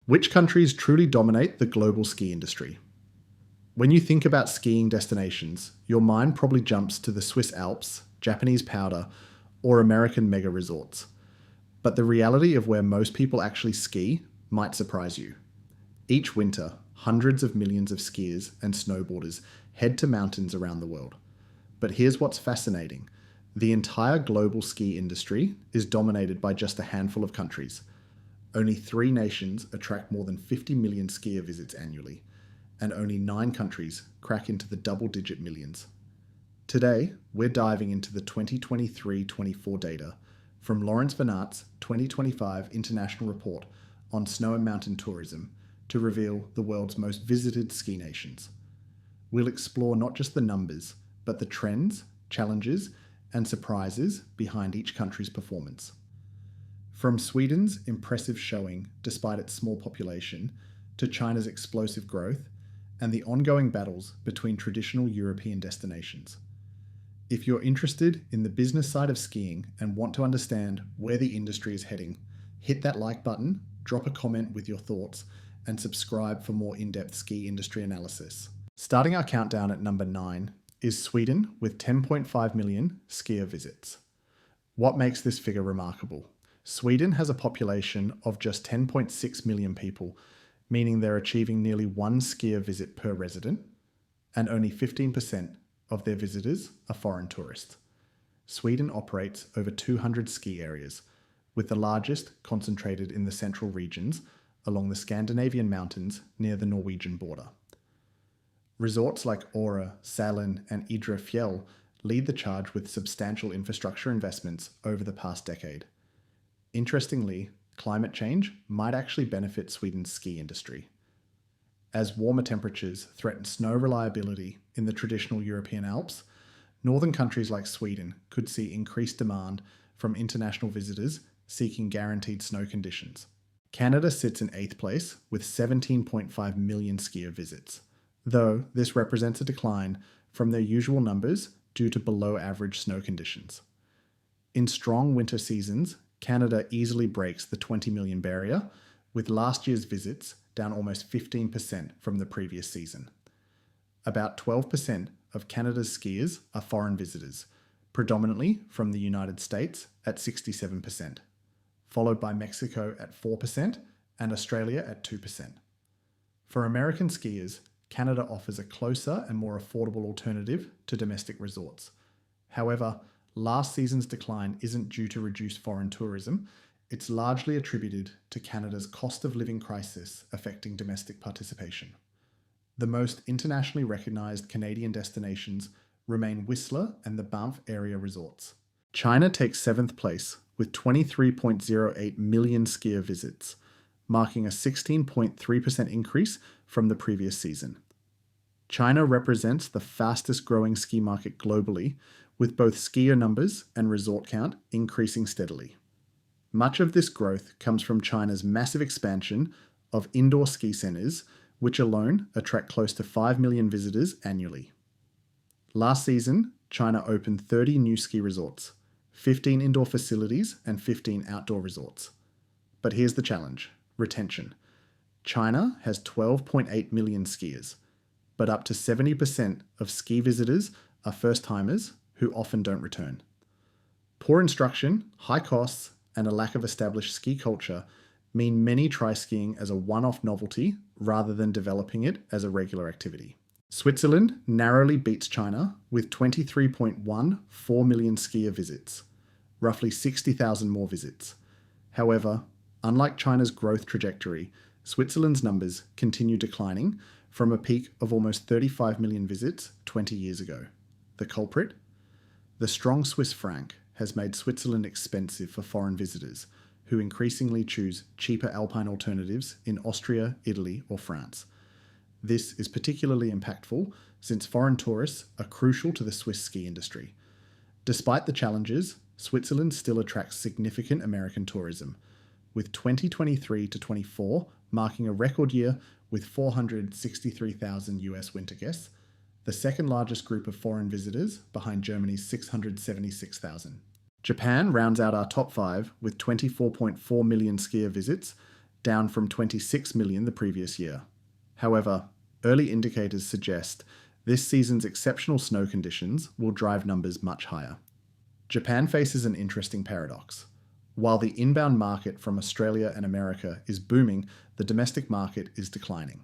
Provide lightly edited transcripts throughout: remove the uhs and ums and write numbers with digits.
Which countries truly dominate the global ski industry? When you think about skiing destinations, your mind probably jumps to the Swiss Alps, Japanese powder, or American mega resorts. But the reality of where most people actually ski might surprise you. Each winter, hundreds of millions of skiers and snowboarders head to mountains around the world. But here's what's fascinating. The entire global ski industry is dominated by just a handful of countries. Only 3 nations attract more than 50 million skier visits annually, and only 9 countries crack into the double-digit millions. Today, we're diving into the 2023-24 data from Lawrence Van Aert's 2025 International Report on Snow and Mountain Tourism to reveal the world's most visited ski nations. We'll explore not just the numbers, but the trends, challenges, and surprises behind each country's performance. From Sweden's impressive showing despite its small population, to China's explosive growth, and the ongoing battles between traditional European destinations. If you're interested in the business side of skiing and want to understand where the industry is heading, hit that like button, drop a comment with your thoughts, and subscribe for more in-depth ski industry analysis. Starting our countdown at number 9 is Sweden with 10.5 million skier visits. What makes this figure remarkable? Sweden has a population of just 10.6 million people, meaning they're achieving nearly 1 skier visit per resident, and only 15% of their visitors are foreign tourists. Sweden operates over 200 ski areas, with the largest concentrated in the central regions along the Scandinavian mountains near the Norwegian border. Resorts like Åre, Sälen, and Idre Fjäll lead the charge with substantial infrastructure investments over the past decade. Interestingly, climate change might actually benefit Sweden's ski industry. As warmer temperatures threaten snow reliability in the traditional European Alps, northern countries like Sweden could see increased demand from international visitors seeking guaranteed snow conditions. Canada sits in 8th place with 17.5 million skier visits, though this represents a decline from their usual numbers due to below average snow conditions. In strong winter seasons, Canada easily breaks the 20 million barrier, with last year's visits down almost 15% from the previous season. About 12% of Canada's skiers are foreign visitors, predominantly from the United States at 67%, followed by Mexico at 4% and Australia at 2%. For American skiers, Canada offers a closer and more affordable alternative to domestic resorts. However, last season's decline isn't due to reduced foreign tourism. It's largely attributed to Canada's cost of living crisis affecting domestic participation. The most internationally recognised Canadian destinations remain Whistler and the Banff area resorts. China takes 7th place with 23.08 million skier visits, marking a 16.3% increase from the previous season. China represents the fastest growing ski market globally, with both skier numbers and resort count increasing steadily. Much of this growth comes from China's massive expansion of indoor ski centres, which alone attract close to 5 million visitors annually. Last season, China opened 30 new ski resorts, 15 indoor facilities, and 15 outdoor resorts. But here's the challenge: retention. China has 12.8 million skiers, but up to 70% of ski visitors are first-timers who often don't return. Poor instruction, high costs, and a lack of established ski culture mean many try skiing as a one-off novelty rather than developing it as a regular activity. Switzerland narrowly beats China with 23.14 million skier visits, roughly 60,000 more visits. However, unlike China's growth trajectory, Switzerland's numbers continue declining from a peak of almost 35 million visits 20 years ago. The culprit? The strong Swiss franc has made Switzerland expensive for foreign visitors, who increasingly choose cheaper alpine alternatives in Austria, Italy, or France. This is particularly impactful since foreign tourists are crucial to the Swiss ski industry. Despite the challenges, Switzerland still attracts significant American tourism, with 2023-24 marking a record year with 463,000 US winter guests, the second largest group of foreign visitors behind Germany's 676,000. Japan rounds out our top 5 with 24.4 million skier visits, down from 26 million the previous year. However, early indicators suggest this season's exceptional snow conditions will drive numbers much higher. Japan faces an interesting paradox. While the inbound market from Australia and America is booming, the domestic market is declining.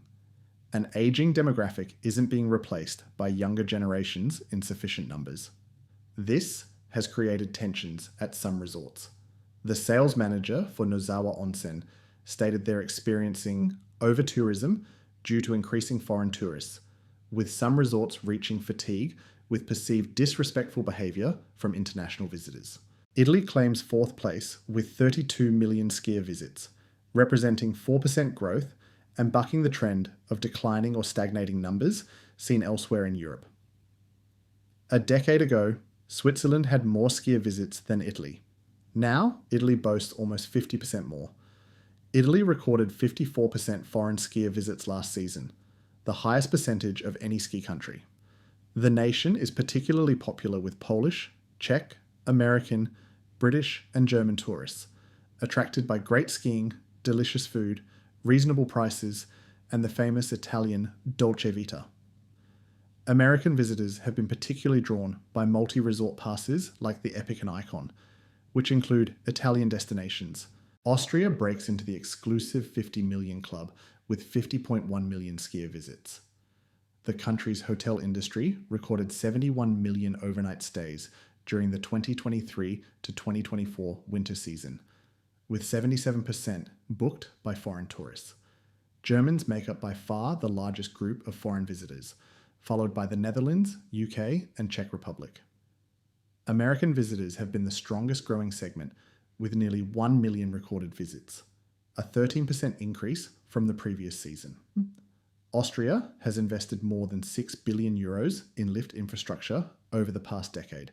An aging demographic isn't being replaced by younger generations in sufficient numbers. This has created tensions at some resorts. The sales manager for Nozawa Onsen stated they're experiencing overtourism due to increasing foreign tourists, with some resorts reaching fatigue with perceived disrespectful behaviour from international visitors. Italy claims fourth place with 32 million skier visits, representing 4% growth and bucking the trend of declining or stagnating numbers seen elsewhere in Europe. A decade ago, Switzerland had more skier visits than Italy. Now, Italy boasts almost 50% more. Italy recorded 54% foreign skier visits last season, the highest percentage of any ski country. The nation is particularly popular with Polish, Czech, American, British, and German tourists, attracted by great skiing, delicious food, reasonable prices, and the famous Italian dolce vita. American visitors have been particularly drawn by multi-resort passes like the Epic and Icon, which include Italian destinations. Austria breaks into the exclusive 50 million club with 50.1 million skier visits. The country's hotel industry recorded 71 million overnight stays during the 2023 to 2024 winter season, with 77% booked by foreign tourists. Germans make up by far the largest group of foreign visitors, followed by the Netherlands, UK, and Czech Republic. American visitors have been the strongest growing segment, with nearly 1 million recorded visits, a 13% increase from the previous season. Austria has invested more than 6 billion euros in lift infrastructure over the past decade,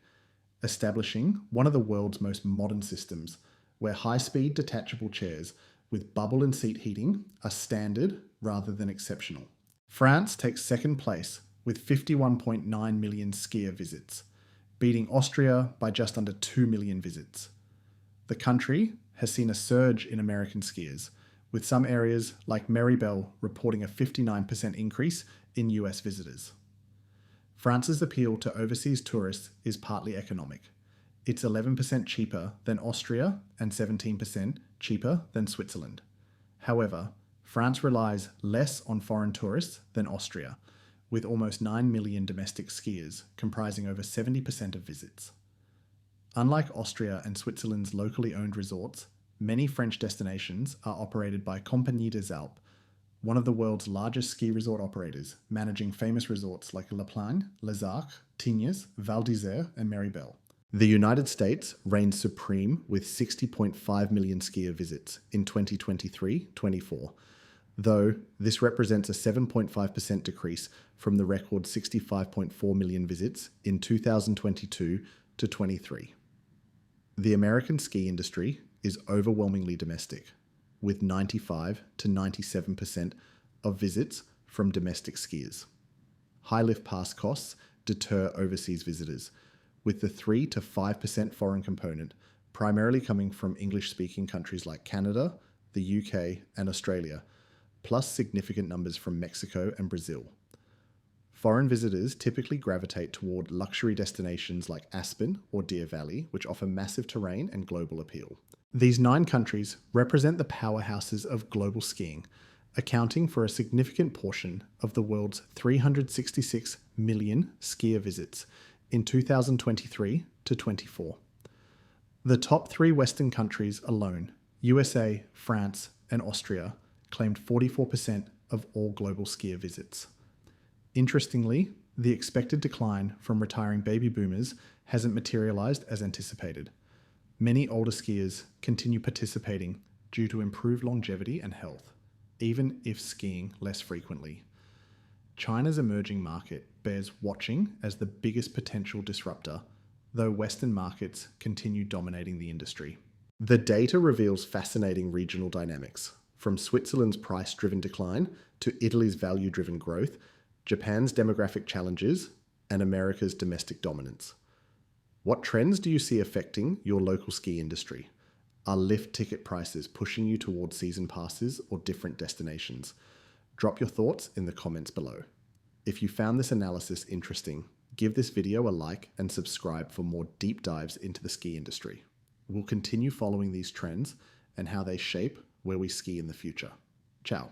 establishing one of the world's most modern systems, where high-speed detachable chairs with bubble and seat heating are standard rather than exceptional. France takes second place with 51.9 million skier visits, beating Austria by just under 2 million visits. The country has seen a surge in American skiers, with some areas like Maribel reporting a 59% increase in US visitors. France's appeal to overseas tourists is partly economic. It's 11% cheaper than Austria and 17% cheaper than Switzerland. However, France relies less on foreign tourists than Austria, with almost 9 million domestic skiers comprising over 70% of visits. Unlike Austria and Switzerland's locally owned resorts, many French destinations are operated by Compagnie des Alpes, one of the world's largest ski resort operators, managing famous resorts like La Plagne, Les Arcs, Tignes, Val d'Isère, and Maribel. The United States reigns supreme with 60.5 million skier visits in 2023-24, though this represents a 7.5% decrease from the record 65.4 million visits in 2022-23. The American ski industry is overwhelmingly domestic, with 95 to 97% of visits from domestic skiers. High lift pass costs deter overseas visitors, with the 3 to 5% foreign component primarily coming from English-speaking countries like Canada, the UK, and Australia, plus significant numbers from Mexico and Brazil. Foreign visitors typically gravitate toward luxury destinations like Aspen or Deer Valley, which offer massive terrain and global appeal. These 9 countries represent the powerhouses of global skiing, accounting for a significant portion of the world's 366 million skier visits in 2023-24. The top 3 Western countries alone, USA, France, and Austria, claimed 44% of all global skier visits. Interestingly, the expected decline from retiring baby boomers hasn't materialized as anticipated. Many older skiers continue participating due to improved longevity and health, even if skiing less frequently. China's emerging market bears watching as the biggest potential disruptor, though Western markets continue dominating the industry. The data reveals fascinating regional dynamics, from Switzerland's price-driven decline to Italy's value-driven growth, Japan's demographic challenges, and America's domestic dominance. What trends do you see affecting your local ski industry? Are lift ticket prices pushing you towards season passes or different destinations? Drop your thoughts in the comments below. If you found this analysis interesting, give this video a like and subscribe for more deep dives into the ski industry. We'll continue following these trends and how they shape where we ski in the future. Ciao.